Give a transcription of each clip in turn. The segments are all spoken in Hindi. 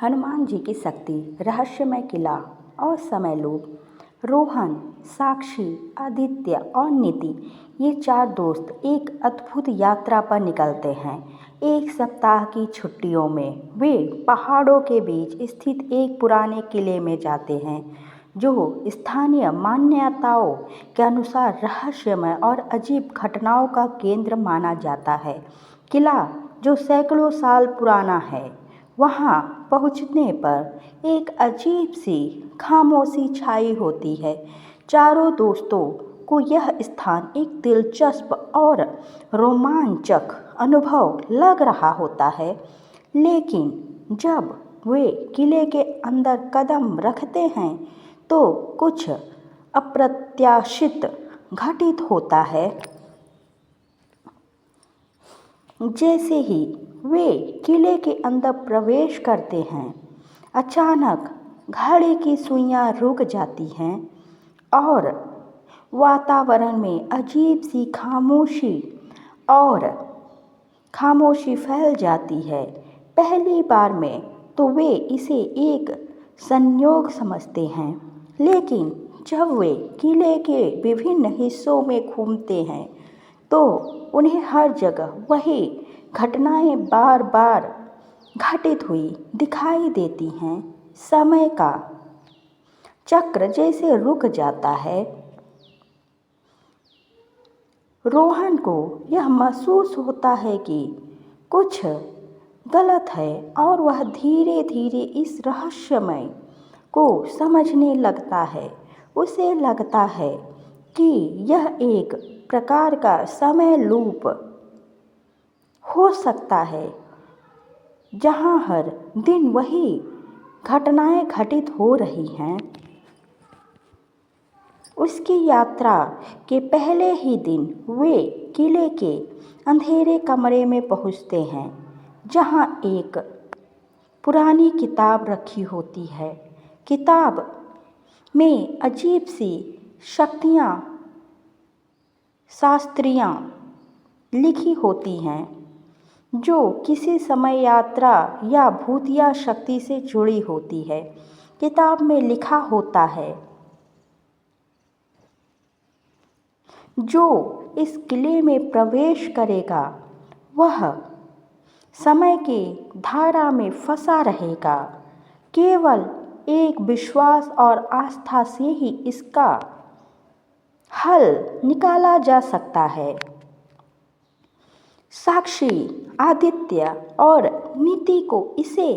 हनुमान जी की शक्ति, रहस्यमय किला और समय लूप। रोहन, साक्षी, आदित्य और नीति, ये चार दोस्त एक अद्भुत यात्रा पर निकलते हैं। एक सप्ताह की छुट्टियों में वे पहाड़ों के बीच स्थित एक पुराने किले में जाते हैं, जो स्थानीय मान्यताओं के अनुसार रहस्यमय और अजीब घटनाओं का केंद्र माना जाता है। किला, जो सैकड़ों साल पुराना है, वहाँ पहुँचने पर एक अजीब सी खामोशी छाई होती है। चारों दोस्तों को यह स्थान एक दिलचस्प और रोमांचक अनुभव लग रहा होता है, लेकिन जब वे किले के अंदर कदम रखते हैं तो कुछ अप्रत्याशित घटित होता है। जैसे ही वे किले के अंदर प्रवेश करते हैं, अचानक घड़ी की सुइयां रुक जाती हैं और वातावरण में अजीब सी खामोशी फैल जाती है। पहली बार में तो वे इसे एक संयोग समझते हैं, लेकिन जब वे किले के विभिन्न हिस्सों में घूमते हैं तो उन्हें हर जगह वही घटनाएं बार बार घटित हुई दिखाई देती हैं। समय का चक्र जैसे रुक जाता है। रोहन को यह महसूस होता है कि कुछ गलत है और वह धीरे धीरे इस रहस्यमय को समझने लगता है। उसे लगता है कि यह एक प्रकार का समय लूप हो सकता है, जहाँ हर दिन वही घटनाएं घटित हो रही हैं। उसकी यात्रा के पहले ही दिन वे किले के अंधेरे कमरे में पहुंचते हैं, जहां एक पुरानी किताब रखी होती है। किताब में अजीब सी शास्त्रियाँ लिखी होती हैं, जो किसी समय यात्रा या भूतिया शक्ति से जुड़ी होती है। किताब में लिखा होता है, जो इस किले में प्रवेश करेगा वह समय की धारा में फंसा रहेगा। केवल एक विश्वास और आस्था से ही इसका हल निकाला जा सकता है। साक्षी, आदित्य और नीति को इसे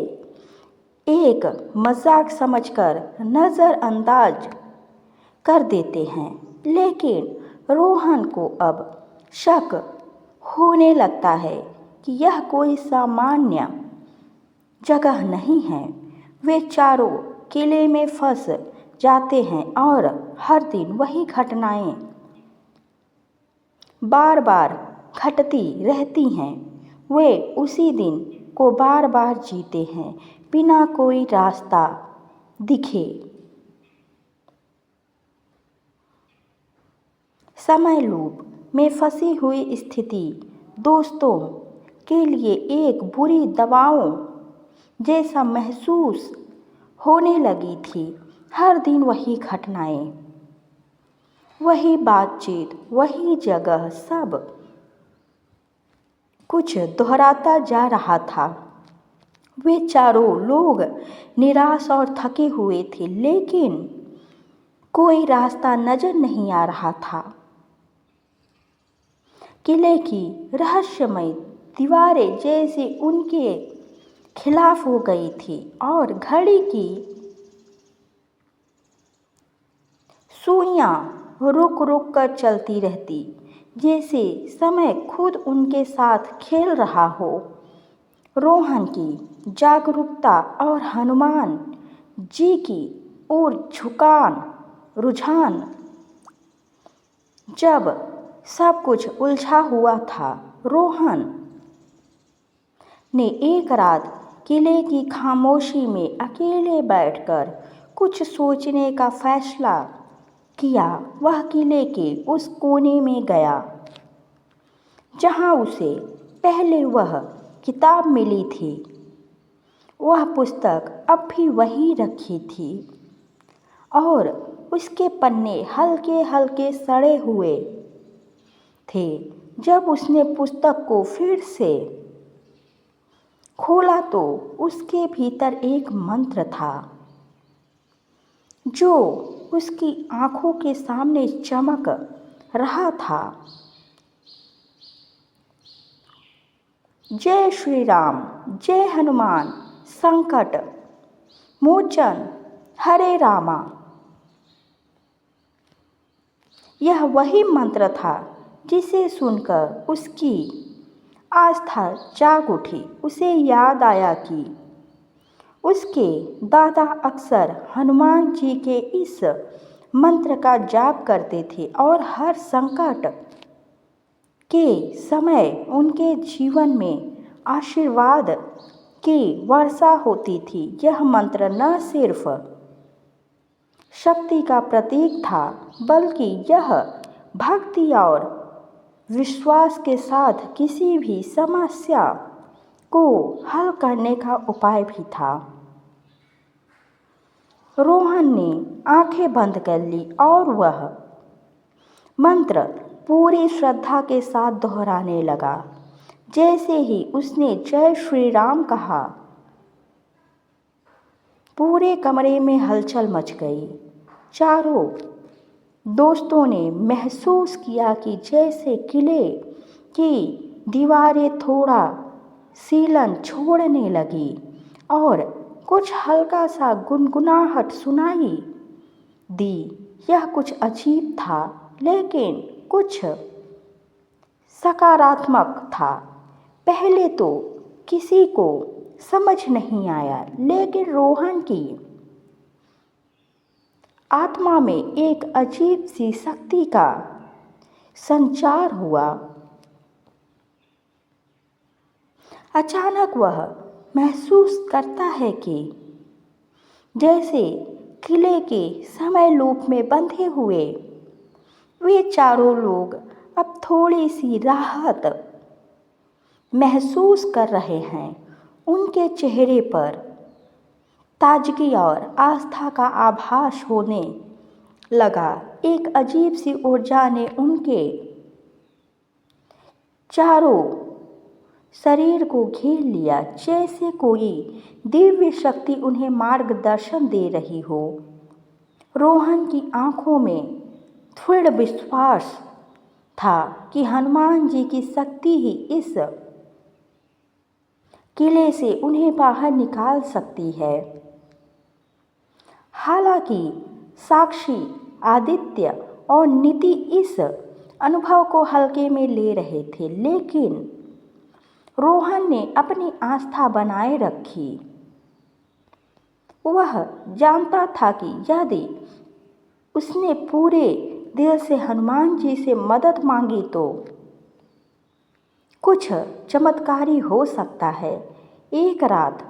एक मजाक समझकर नज़रअंदाज कर देते हैं, लेकिन रोहन को अब शक होने लगता है कि यह कोई सामान्य जगह नहीं है। वे चारों किले में फंस जाते हैं और हर दिन वही घटनाएं बार बार घटती रहती हैं। वे उसी दिन को बार बार जीते हैं, बिना कोई रास्ता दिखे। समय लूप में फंसी हुई स्थिति दोस्तों के लिए एक बुरी दवाओं जैसा महसूस होने लगी थी। हर दिन वही घटनाएं, वही बातचीत, वही जगह, सब कुछ दोहराता जा रहा था। वे चारों लोग निराश और थके हुए थे, लेकिन कोई रास्ता नजर नहीं आ रहा था। किले की रहस्यमय दीवारें जैसे उनके खिलाफ हो गई थी और घड़ी की सुइयां रुक रुक कर चलती रहती, जैसे समय खुद उनके साथ खेल रहा हो। रोहन की जागरूकता और हनुमान जी की ओर रुझान जब सब कुछ उलझा हुआ था, रोहन ने एक रात किले की खामोशी में अकेले बैठकर कुछ सोचने का फैसला किया। वह किले के उस कोने में गया जहां उसे पहले वह किताब मिली थी। वह पुस्तक अब भी वहीं रखी थी और उसके पन्ने हल्के हल्के सड़े हुए थे। जब उसने पुस्तक को फिर से खोला तो उसके भीतर एक मंत्र था जो उसकी आंखों के सामने चमक रहा था। जय श्री राम, जय हनुमान, संकट मोचन हरे रामा। यह वही मंत्र था जिसे सुनकर उसकी आस्था जाग उठी। उसे याद आया कि उसके दादा अक्सर हनुमान जी के इस मंत्र का जाप करते थे और हर संकट के समय उनके जीवन में आशीर्वाद की वर्षा होती थी। यह मंत्र न सिर्फ शक्ति का प्रतीक था बल्कि यह भक्ति और विश्वास के साथ किसी भी समस्या को हल करने का उपाय भी था। रोहन ने आंखें बंद कर ली और वह मंत्र पूरी श्रद्धा के साथ दोहराने लगा। जैसे ही उसने जय श्री राम कहा, पूरे कमरे में हलचल मच गई। चारों दोस्तों ने महसूस किया कि जैसे किले की दीवारें थोड़ा सीलन छोड़ने लगी और कुछ हल्का सा गुनगुनाहट सुनाई दी। यह कुछ अजीब था लेकिन कुछ सकारात्मक था। पहले तो किसी को समझ नहीं आया, लेकिन रोहन की आत्मा में एक अजीब सी शक्ति का संचार हुआ। अचानक वह महसूस करता है कि जैसे किले के समय लूप में बंधे हुए वे चारों लोग अब थोड़ी सी राहत महसूस कर रहे हैं। उनके चेहरे पर ताजगी और आस्था का आभास होने लगा। एक अजीब सी ऊर्जा ने उनके चारों शरीर को घेर लिया, जैसे कोई दिव्य शक्ति उन्हें मार्गदर्शन दे रही हो। रोहन की आंखों में दृढ़ विश्वास था कि हनुमान जी की शक्ति ही इस किले से उन्हें बाहर निकाल सकती है। हालांकि साक्षी, आदित्य और नीति इस अनुभव को हल्के में ले रहे थे, लेकिन रोहन ने अपनी आस्था बनाए रखी। वह जानता था कि यदि उसने पूरे दिल से हनुमान जी से मदद मांगी तो कुछ चमत्कारी हो सकता है। एक रात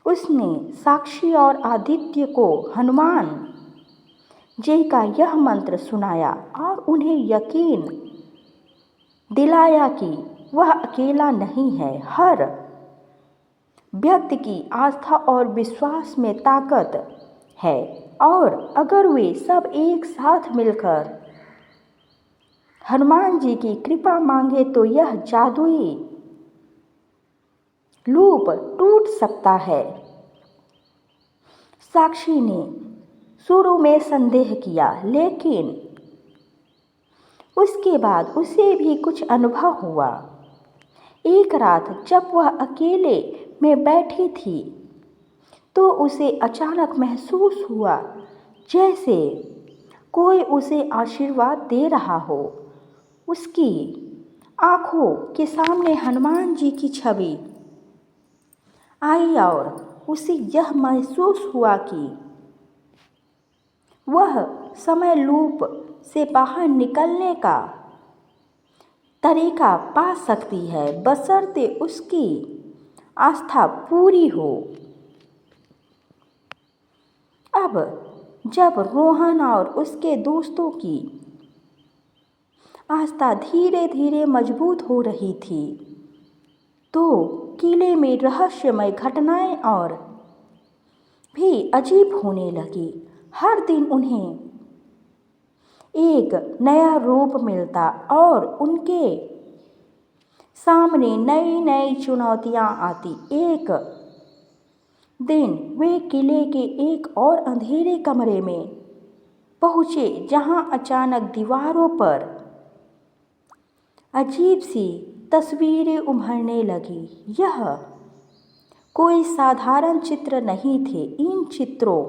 उसने साक्षी और आदित्य को हनुमान जी का यह मंत्र सुनाया और उन्हें यकीन दिलाया कि वह अकेला नहीं है। हर व्यक्ति की आस्था और विश्वास में ताकत है और अगर वे सब एक साथ मिलकर हनुमान जी की कृपा मांगे तो यह जादुई लूप टूट सकता है। साक्षी ने शुरू में संदेह किया, लेकिन उसके बाद उसे भी कुछ अनुभव हुआ। एक रात जब वह अकेले में बैठी थी तो उसे अचानक महसूस हुआ जैसे कोई उसे आशीर्वाद दे रहा हो। उसकी आंखों के सामने हनुमान जी की छवि आई और उसे यह महसूस हुआ कि वह समय लूप से बाहर निकलने का तरीका पा सकती है, बशर्ते उसकी आस्था पूरी हो। अब जब रोहन और उसके दोस्तों की आस्था धीरे धीरे मजबूत हो रही थी तो किले में रहस्यमय घटनाएं और भी अजीब होने लगी। हर दिन उन्हें एक नया रूप मिलता और उनके सामने नई नई चुनौतियां आती। एक दिन वे किले के एक और अंधेरे कमरे में पहुँचे जहां अचानक दीवारों पर अजीब सी तस्वीरें उभरने लगी। यह कोई साधारण चित्र नहीं थे। इन चित्रों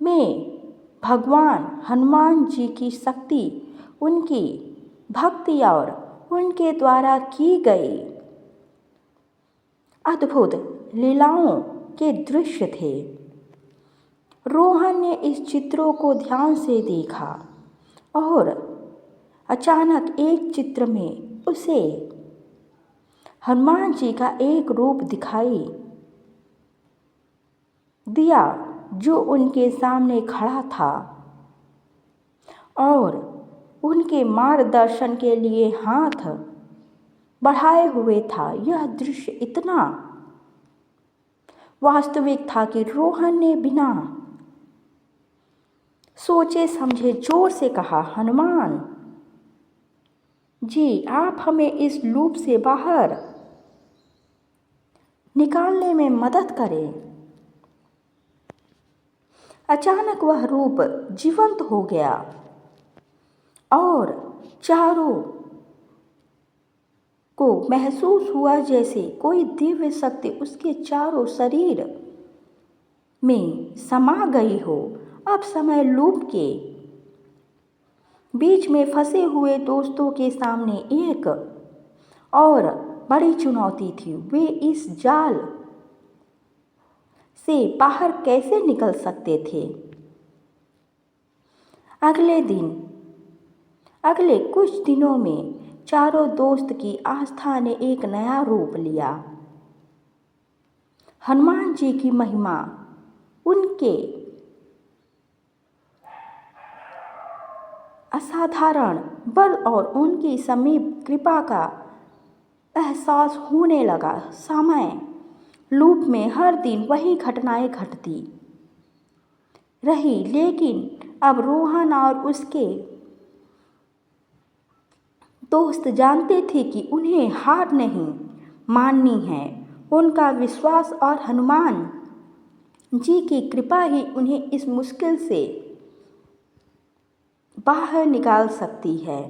में भगवान हनुमान जी की शक्ति, उनकी भक्ति और उनके द्वारा की गई अद्भुत लीलाओं के दृश्य थे। रोहन ने इस चित्रों को ध्यान से देखा और अचानक एक चित्र में उसे हनुमान जी का एक रूप दिखाई दिया जो उनके सामने खड़ा था और उनके मार्गदर्शन के लिए हाथ बढ़ाए हुए था। यह दृश्य इतना वास्तविक था कि रोहन ने बिना सोचे समझे जोर से कहा, हनुमान जी, आप हमें इस लूप से बाहर निकालने में मदद करें। अचानक वह रूप जीवंत हो गया और चारों को महसूस हुआ जैसे कोई दिव्य शक्ति उसके चारों शरीर में समा गई हो। अब समय लूप के बीच में फंसे हुए दोस्तों के सामने एक और बड़ी चुनौती थी। वे इस जाल से बाहर कैसे निकल सकते थे। अगले कुछ दिनों में चारों दोस्त की आस्था ने एक नया रूप लिया। हनुमान जी की महिमा, उनके असाधारण बल और उनकी समीप कृपा का एहसास होने लगा। समय लूप में हर दिन वही घटनाएं घटती रही, लेकिन अब रोहन और उसके दोस्त जानते थे कि उन्हें हार नहीं माननी है। उनका विश्वास और हनुमान जी की कृपा ही उन्हें इस मुश्किल से बाहर निकाल सकती है।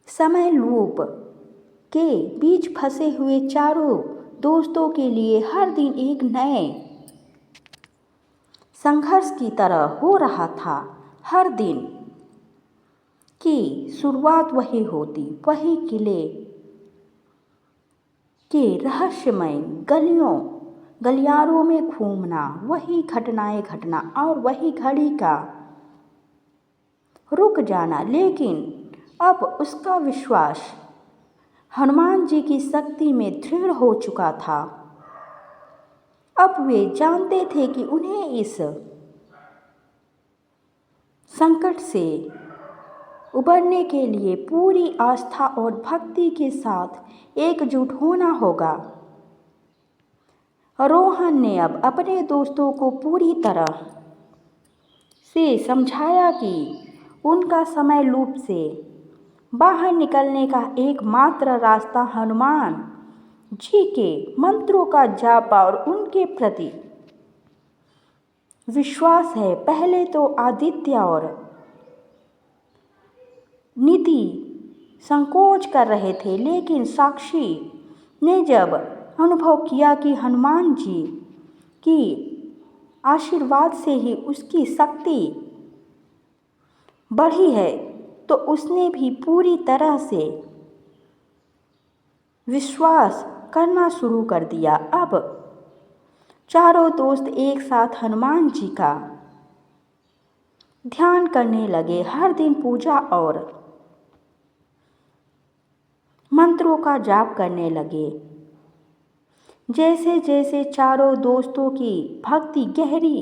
समय लूप के बीच फंसे हुए चारों दोस्तों के लिए हर दिन एक नए संघर्ष की तरह हो रहा था। हर दिन की शुरुआत वही होती, वही किले के रहस्यमय गलियारों में घूमना, वही घटनाएं घटना और वही घड़ी का रुक जाना। लेकिन अब उसका विश्वास हनुमान जी की शक्ति में दृढ़ हो चुका था। अब वे जानते थे कि उन्हें इस संकट से उबरने के लिए पूरी आस्था और भक्ति के साथ एकजुट होना होगा। रोहन ने अब अपने दोस्तों को पूरी तरह से समझाया कि उनका समय लूप से बाहर निकलने का एकमात्र रास्ता हनुमान जी के मंत्रों का जाप और उनके प्रति विश्वास है। पहले तो आदित्य और नीति संकोच कर रहे थे, लेकिन साक्षी ने जब अनुभव किया कि हनुमान जी की आशीर्वाद से ही उसकी शक्ति बढ़ी है, तो उसने भी पूरी तरह से विश्वास करना शुरू कर दिया। अब चारों दोस्त एक साथ हनुमान जी का ध्यान करने लगे। हर दिन पूजा और मंत्रों का जाप करने लगे। जैसे जैसे चारों दोस्तों की भक्ति गहरी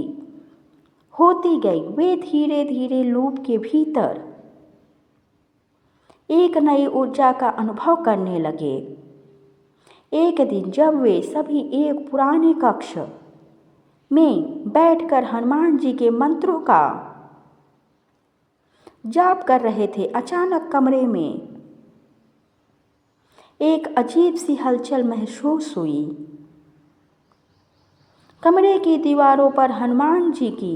होती गई, वे धीरे धीरे लूप के भीतर एक नई ऊर्जा का अनुभव करने लगे। एक दिन जब वे सभी एक पुराने कक्ष में बैठकर हनुमान जी के मंत्रों का जाप कर रहे थे, अचानक कमरे में एक अजीब सी हलचल महसूस हुई। कमरे की दीवारों पर हनुमान जी की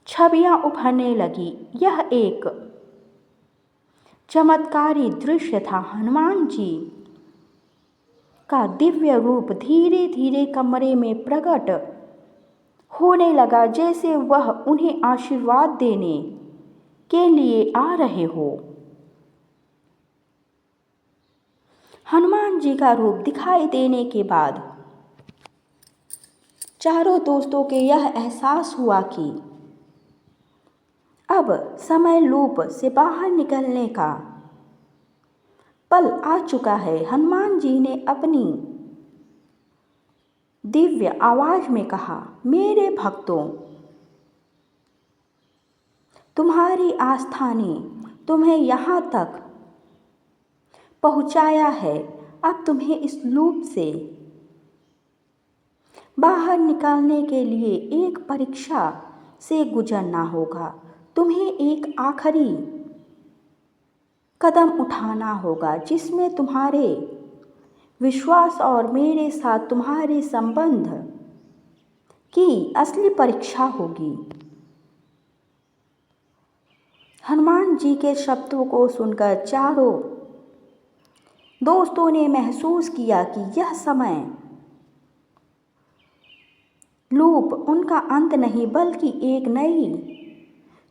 छवियां उभरने लगी। यह एक चमत्कारी दृश्य था। हनुमान जी का दिव्य रूप धीरे धीरे कमरे में प्रकट होने लगा, जैसे वह उन्हें आशीर्वाद देने के लिए आ रहे हो। हनुमान जी का रूप दिखाई देने के बाद चारों दोस्तों के यह एहसास हुआ कि अब समय लूप से बाहर निकलने का पल आ चुका है। हनुमान जी ने अपनी दिव्य आवाज में कहा, मेरे भक्तों, तुम्हारी आस्था ने तुम्हें यहाँ तक पहुँचाया है। अब तुम्हें इस लूप से बाहर निकालने के लिए एक परीक्षा से गुजरना होगा। तुम्हें एक आखिरी कदम उठाना होगा, जिसमें तुम्हारे विश्वास और मेरे साथ तुम्हारे संबंध की असली परीक्षा होगी। हनुमान जी के शब्दों को सुनकर चारों दोस्तों ने महसूस किया कि यह समय लूप उनका अंत नहीं, बल्कि एक नई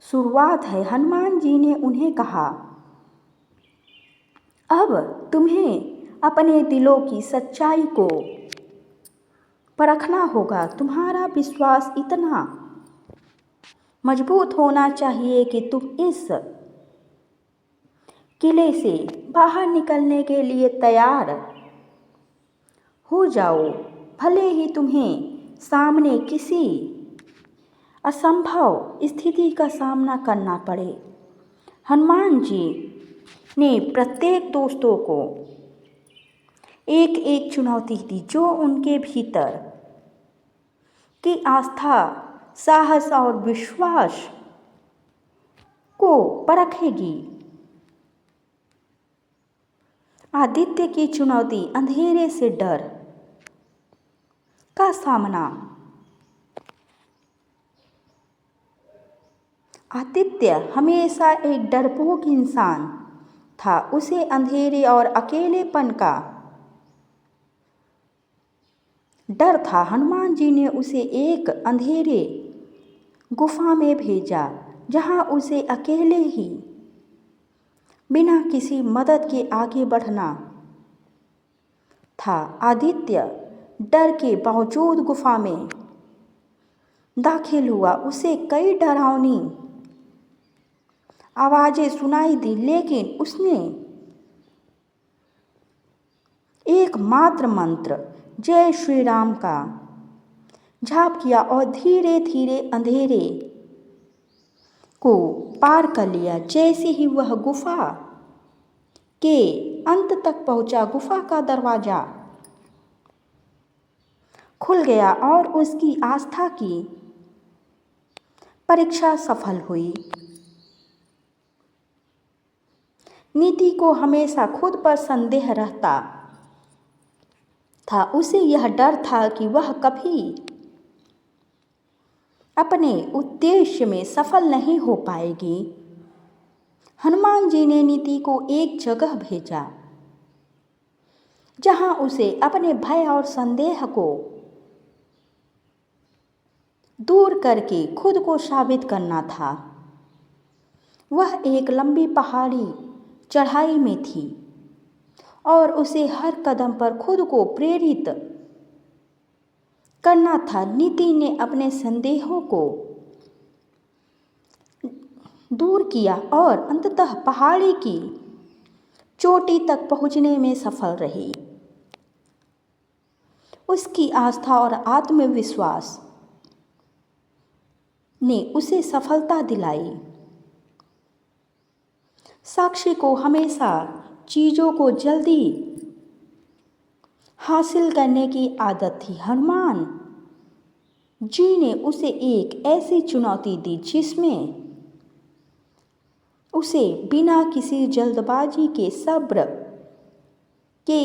शुरुआत है। हनुमान जी ने उन्हें कहा, अब तुम्हें अपने दिलों की सच्चाई को परखना होगा। तुम्हारा विश्वास इतना मजबूत होना चाहिए कि तुम इस किले से बाहर निकलने के लिए तैयार हो जाओ, भले ही तुम्हें सामने किसी असंभव स्थिति का सामना करना पड़े। हनुमान जी ने प्रत्येक दोस्तों को एक एक चुनौती दी, जो उनके भीतर की आस्था, साहस और विश्वास को परखेगी। आदित्य की चुनौती, अंधेरे से डर का सामना। आदित्य हमेशा एक डरपोक इंसान था। उसे अंधेरे और अकेलेपन का डर था। हनुमान जी ने उसे एक अंधेरे गुफा में भेजा, जहां उसे अकेले ही बिना किसी मदद के आगे बढ़ना था। आदित्य डर के बावजूद गुफा में दाखिल हुआ। उसे कई डरावनी आवाजें सुनाई दी, लेकिन उसने एकमात्र मंत्र जय श्री राम का जाप किया और धीरे धीरे अंधेरे को पार कर लिया। जैसे ही वह गुफा के अंत तक पहुंचा, गुफा का दरवाजा खुल गया और उसकी आस्था की परीक्षा सफल हुई। नीति को हमेशा खुद पर संदेह रहता था। उसे यह डर था कि वह कभी अपने उद्देश्य में सफल नहीं हो पाएगी। हनुमान जी ने नीति को एक जगह भेजा, जहां उसे अपने भय और संदेह को दूर करके खुद को साबित करना था। वह एक लंबी पहाड़ी चढ़ाई में थी और उसे हर कदम पर खुद को प्रेरित करना था। नीति ने अपने संदेहों को दूर किया और अंततः पहाड़ी की चोटी तक पहुंचने में सफल रही। उसकी आस्था और आत्मविश्वास ने उसे सफलता दिलाई। साक्षी को हमेशा चीज़ों को जल्दी हासिल करने की आदत थी। हनुमान जी ने उसे एक ऐसी चुनौती दी जिसमें उसे बिना किसी जल्दबाजी के सब्र के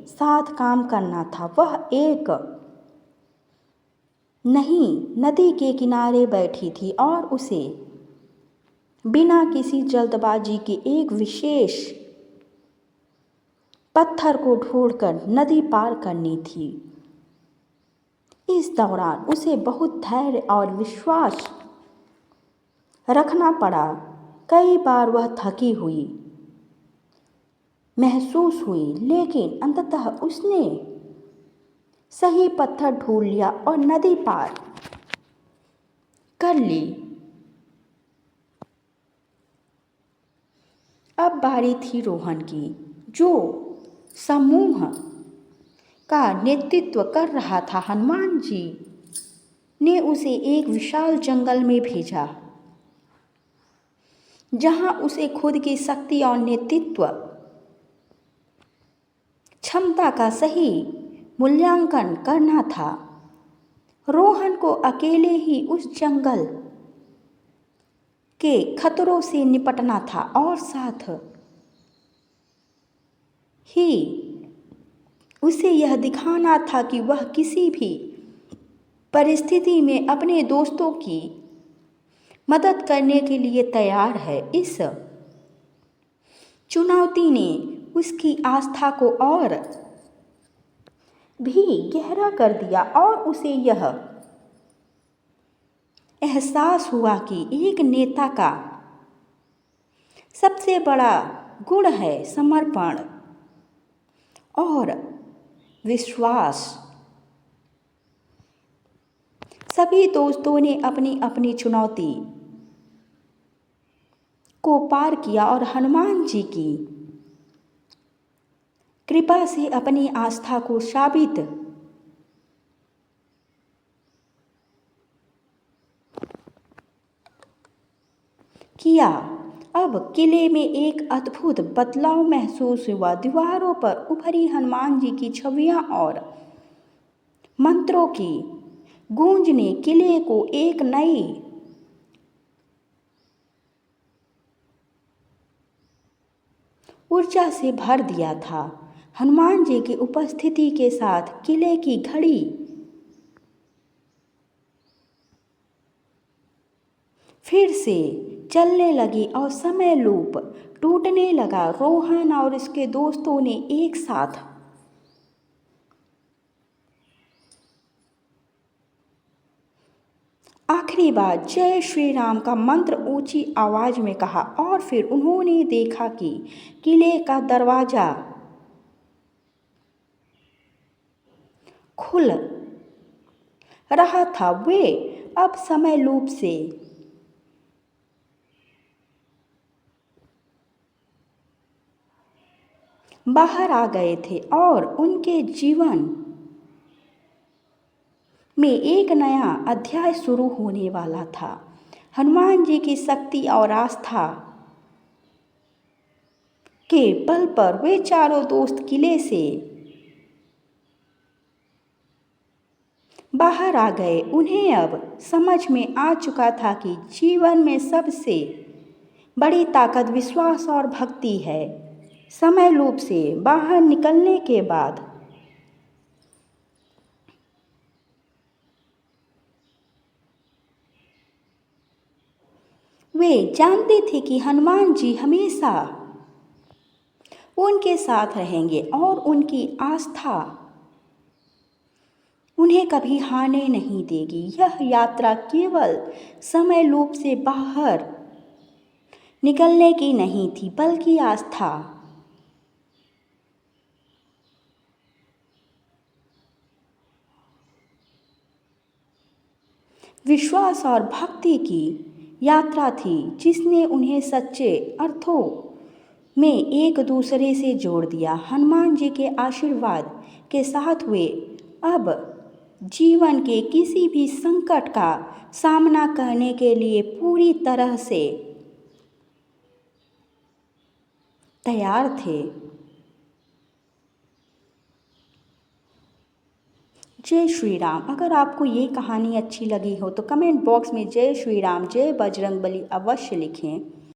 साथ काम करना था। वह एक नहीं नदी के किनारे बैठी थी और उसे बिना किसी जल्दबाजी के एक विशेष पत्थर को ढूंढकर नदी पार करनी थी। इस दौरान उसे बहुत धैर्य और विश्वास रखना पड़ा। कई बार वह थकी हुई महसूस हुई, लेकिन अंततः उसने सही पत्थर ढूंढ लिया और नदी पार कर ली। अब बारी थी रोहन की, जो समूह का नेतृत्व कर रहा था। हनुमान जी ने उसे एक विशाल जंगल में भेजा, जहां उसे खुद की शक्ति और नेतृत्व क्षमता का सही मूल्यांकन करना था। रोहन को अकेले ही उस जंगल के खतरों से निपटना था और साथ ही उसे यह दिखाना था कि वह किसी भी परिस्थिति में अपने दोस्तों की मदद करने के लिए तैयार है। इस चुनौती ने उसकी आस्था को और भी गहरा कर दिया और उसे यह एहसास हुआ कि एक नेता का सबसे बड़ा गुण है समर्पण और विश्वास। सभी दोस्तों ने अपनी अपनी चुनौती को पार किया और हनुमान जी की कृपा से अपनी आस्था को साबित किया। अब किले में एक अद्भुत बदलाव महसूस हुआ। दीवारों पर उभरी हनुमान जी की छवियां और मंत्रों की गूंज ने किले को एक नई ऊर्जा से भर दिया था। हनुमान जी की उपस्थिति के साथ किले की घड़ी फिर से चलने लगी और समय लूप टूटने लगा। रोहन और उसके दोस्तों ने एक साथ आखिरी बार जय श्री राम का मंत्र ऊंची आवाज में कहा और फिर उन्होंने देखा कि किले का दरवाजा खुल रहा था। वे अब समय लूप से बाहर आ गए थे और उनके जीवन में एक नया अध्याय शुरू होने वाला था। हनुमान जी की शक्ति और आस्था के बल पर वे चारों दोस्त किले से बाहर आ गए। उन्हें अब समझ में आ चुका था कि जीवन में सबसे बड़ी ताकत विश्वास और भक्ति है। समय लूप से बाहर निकलने के बाद वे जानते थे कि हनुमान जी हमेशा उनके साथ रहेंगे और उनकी आस्था उन्हें कभी हारने नहीं देगी। यह यात्रा केवल समय लूप से बाहर निकलने की नहीं थी, बल्कि आस्था, विश्वास और भक्ति की यात्रा थी, जिसने उन्हें सच्चे अर्थों में एक दूसरे से जोड़ दिया। हनुमान जी के आशीर्वाद के साथ वे अब जीवन के किसी भी संकट का सामना करने के लिए पूरी तरह से तैयार थे। जय श्री राम। अगर आपको ये कहानी अच्छी लगी हो तो कमेंट बॉक्स में जय श्री राम, जय बजरंगबली अवश्य लिखें।